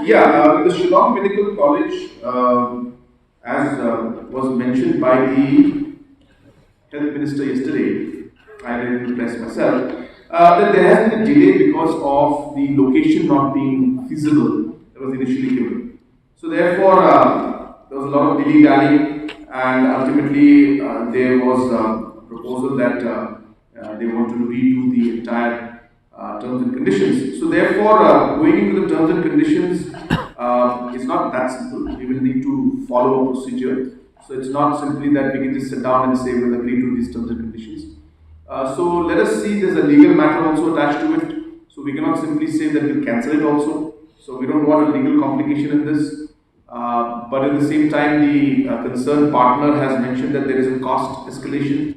The Shillong Medical College, as was mentioned by the Health Minister yesterday, I read the press myself, that there has been a delay because of the location not being feasible that was initially given. So therefore, there was a lot of dilly-dallying, and ultimately there was a proposal that they want to redo the entire terms and conditions. So therefore, going into the terms and conditions is not that simple. We will need to follow a procedure. So it's not simply that we can just sit down and say we'll agree to these terms and conditions. So let us see, there's a legal matter also attached to it. So we cannot simply say that we'll cancel it also. So we don't want a legal complication in this. But at the same time, the concerned partner has mentioned that there is a cost escalation.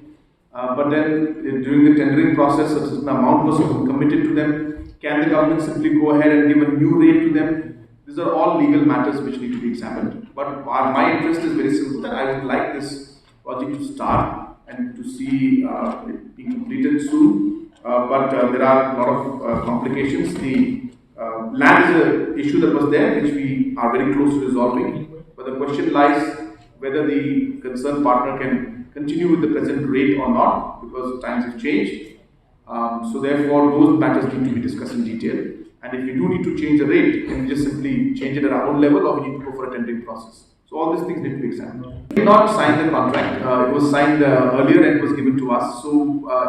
But then during the tendering process, a certain amount was committed to them. Can the government simply go ahead and give a new rate to them? These are all legal matters which need to be examined. But my interest is very simple, that I would like this project to start and to see it being completed soon. But there are a lot of complications. The land is an issue that was there, which we are very close to resolving. But the question lies whether the concerned partner can continue with the present rate or not, because times have changed. So therefore, those matters need to be discussed in detail. And if we do need to change the rate, can we just simply change it at our own level, or we need to go for a tendering process? So all these things need to be examined. We did not sign the contract. It was signed earlier and it was given to us. So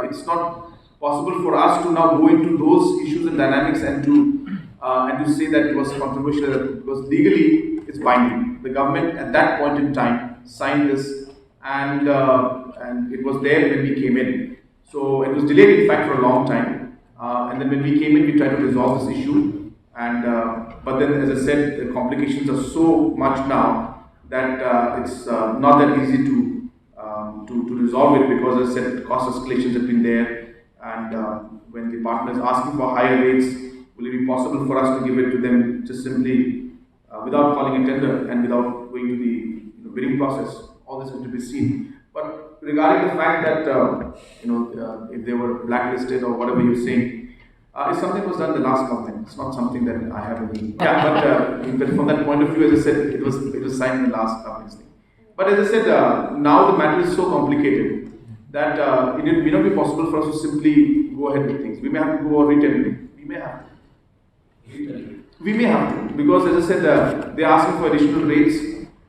it's not possible for us to now go into those issues and dynamics and to say that it was controversial, because legally it's binding. The government at that point in time signed this, and it was there when we came in. So it was delayed, in fact, for a long time. And then when we came in, we tried to resolve this issue. And but then, as I said, the complications are so much now that it's not that easy to resolve it, because, as I said, cost escalations have been there. And when the partner is asking for higher rates, will it be possible for us to give it to them just simply without calling a tender and without going to the bidding process? All this has to be seen. But regarding the fact that if they were blacklisted or whatever you're saying, if something was done in the last government, it's not something that I have any. But from that point of view, as I said, it was signed in the last government's thing. But as I said, now the matter is so complicated that it may not be possible for us to simply go ahead with things. We may have to go retendering. We may have to, because, as I said, they're asking for additional rates,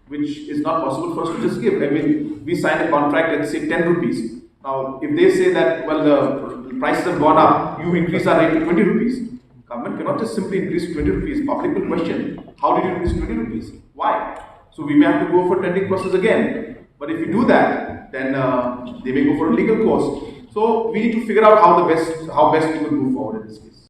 which is not possible for us to just give. I mean, we signed a contract at, say, 10 rupees. Now, if they say that, well, the prices have gone up, you increase our rate to 20 rupees. Government cannot just simply increase to 20 rupees. Public will question, how did you increase 20 rupees? Why? So we may have to go for tendering process again. But if we do that, then they may go for a legal course. So we need to figure out how best we will move forward in this case.